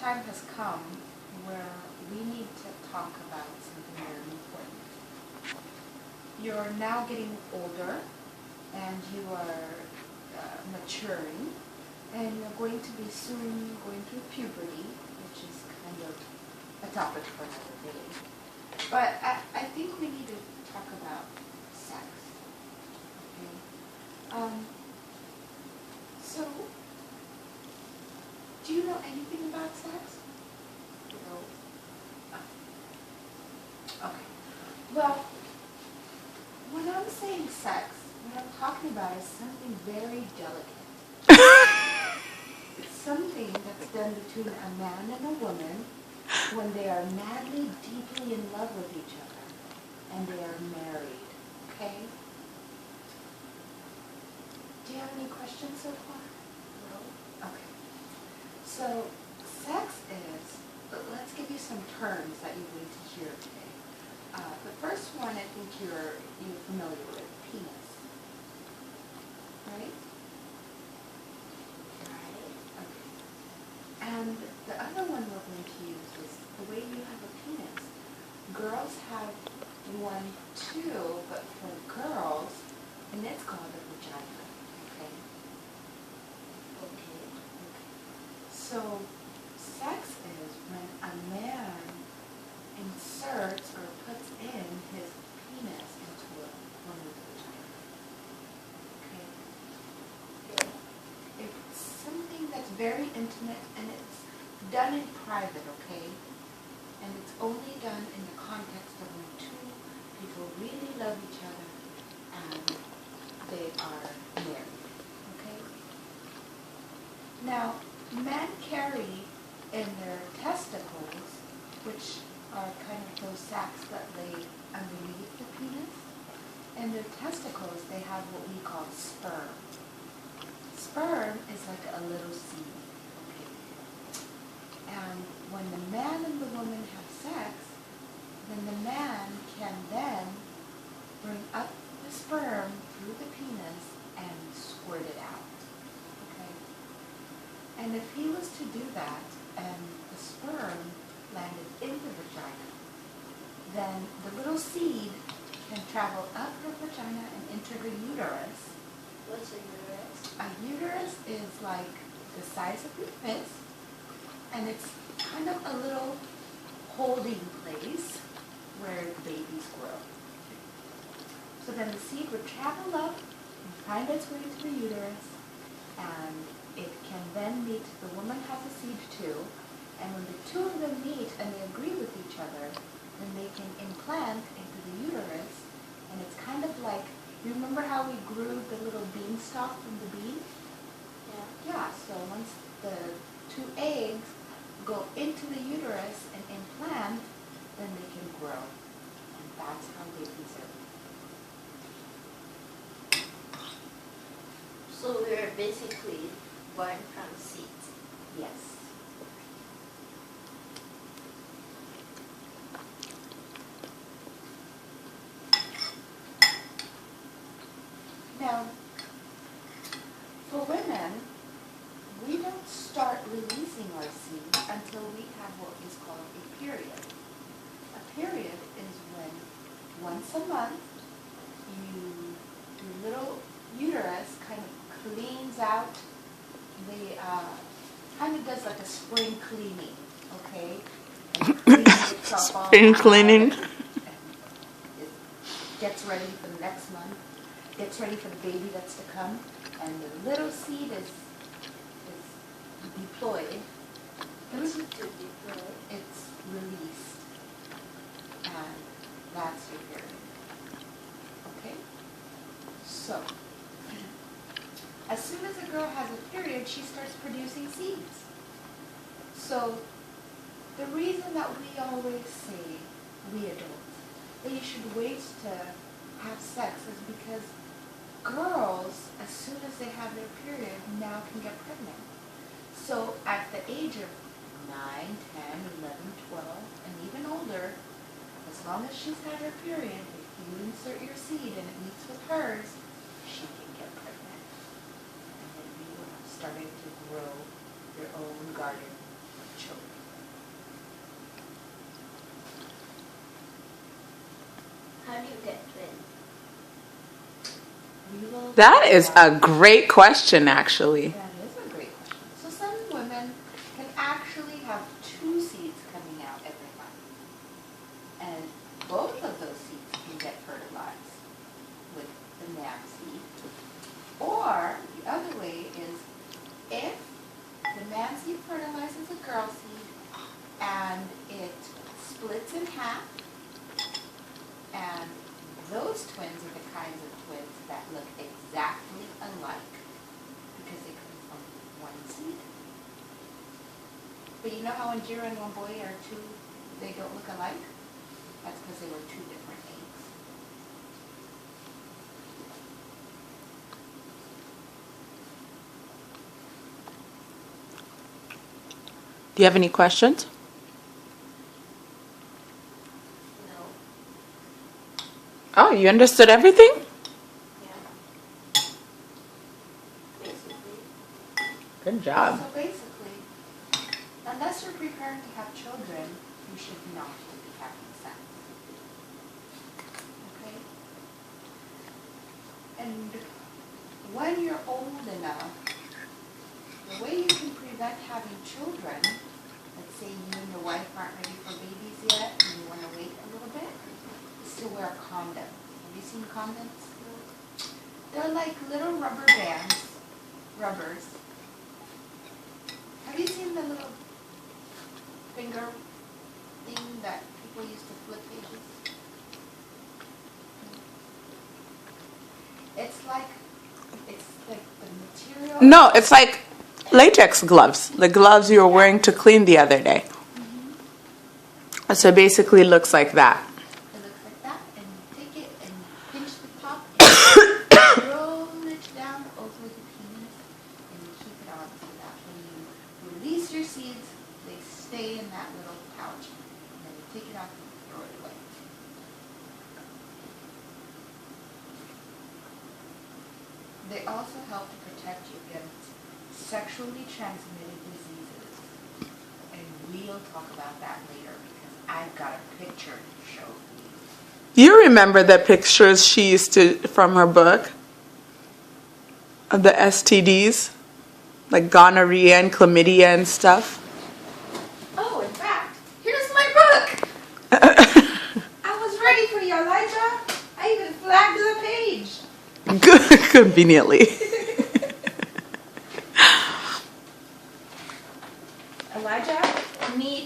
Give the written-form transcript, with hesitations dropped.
time has come where we need to talk about something very important. You're now getting older, and you are maturing, and you're going to be soon going through puberty, which is kind of a topic for another day. But I think we need to talk about sex. Okay? So, do you know anything about sex? No. Okay. Well, when I'm saying sex, what I'm talking about is something very delicate. It's something that's done between a man and a woman when they are madly, deeply in love with each other and they are married. Okay? Do you have any questions so far? No. Okay. So, sex is, let's give you some terms that you need to hear today. The first one I think you're familiar with, penis. Right? Right. Okay. And the other one we're going to use is the way you have a penis. Girls have one too, but for girls, and it's called a vagina. Okay? Okay. So, sex is when a man inserts or puts in his penis into a woman's vagina. Okay? It's something that's very intimate and it's done in private, okay? And it's only done in the context of when two people really love each other and they are married, okay? Now, men carry in their testicles, which are kind of those sacs that lay underneath the penis. In their testicles, they have what we call sperm. Sperm is like a little seed, okay? And when the man and the woman have sex, then the man can then bring up the sperm through the penis and squirt it out, okay? And if he was to do that, and the sperm landed in the vagina, then the little seed can travel up her vagina and enter her uterus. What's a uterus? A uterus is like the size of your fist, and it's kind of a little holding place where the babies grow. So then the seed would travel up and find its way to the uterus, and it can then meet, the woman has a seed too, and when the two of them meet and they agree with each other, then they can implant into the uterus, and it's kind of like, you remember how we grew the little beanstalk from the bean? Yeah. Yeah, so once the two eggs go into the uterus and implant, then they can grow. And that's how babies are. So we're basically born from seeds. Yes. Now, for women, we don't start releasing our seed until we have what is called a period. A period is when once a month your little uterus kind of cleans out the, kind of does like a spring cleaning, okay? And it cleans itself all Spring out cleaning. and it gets ready for the next month, gets ready for the baby that's to come, and the little seed is deployed. What's it to deploy? It's released, and that's your period. Okay? So, as soon as a girl has a period, she starts producing seeds. So, the reason that we always say, we adults, that you should wait to have sex is because girls, as soon as they have their period, now can get pregnant. So, at the age of 9, 10, 11, 12, and even older, as long as she's had her period, if you insert your seed and it meets with hers, she can get pregnant. And then you are starting to grow your own garden of children. How do you get twins? We will That is talk a about- great question, actually. That is a great question. So some women can actually have 2 seeds coming out every month. And both of those seeds can get fertilized with the man seed. Or the other way is if the man seed fertilizes a girl seed and it splits in half, and those twins are the kinds of twins that look exactly alike because they come from one seed. But you know how when deer and one boy are 2, they don't look alike? That's because they were 2 different eggs. Do you have any questions? No. Oh, you understood everything? Yeah. Basically. Good job. So basically, unless you're preparing to have children, you should not be having sex. Okay? And when you're old enough, the way you can prevent having children, let's say you and your wife aren't ready for babies yet and you want to wait a little bit, is to wear a condom. Have you seen condoms? They're like little rubber bands, rubbers. Have you seen the little finger thing that people used to flip pages? It's like the material. No, it's like latex gloves, the gloves you were wearing to clean the other day. So it basically looks like that. It looks like that, and you take it and pinch the top and roll it down over the penis, and you keep it on so that when you release your seeds, they stay in that little pouch, and then you take it off and throw it away. They also help to protect you against sexually transmitted diseases, and we'll talk about that later because I've got a picture to show you. You remember the pictures she used to from her book of the STDs, like gonorrhea and chlamydia and stuff. Oh, in fact, here's my book. I was ready for you, Elijah. I even flagged the page. Good, conveniently. Elijah, need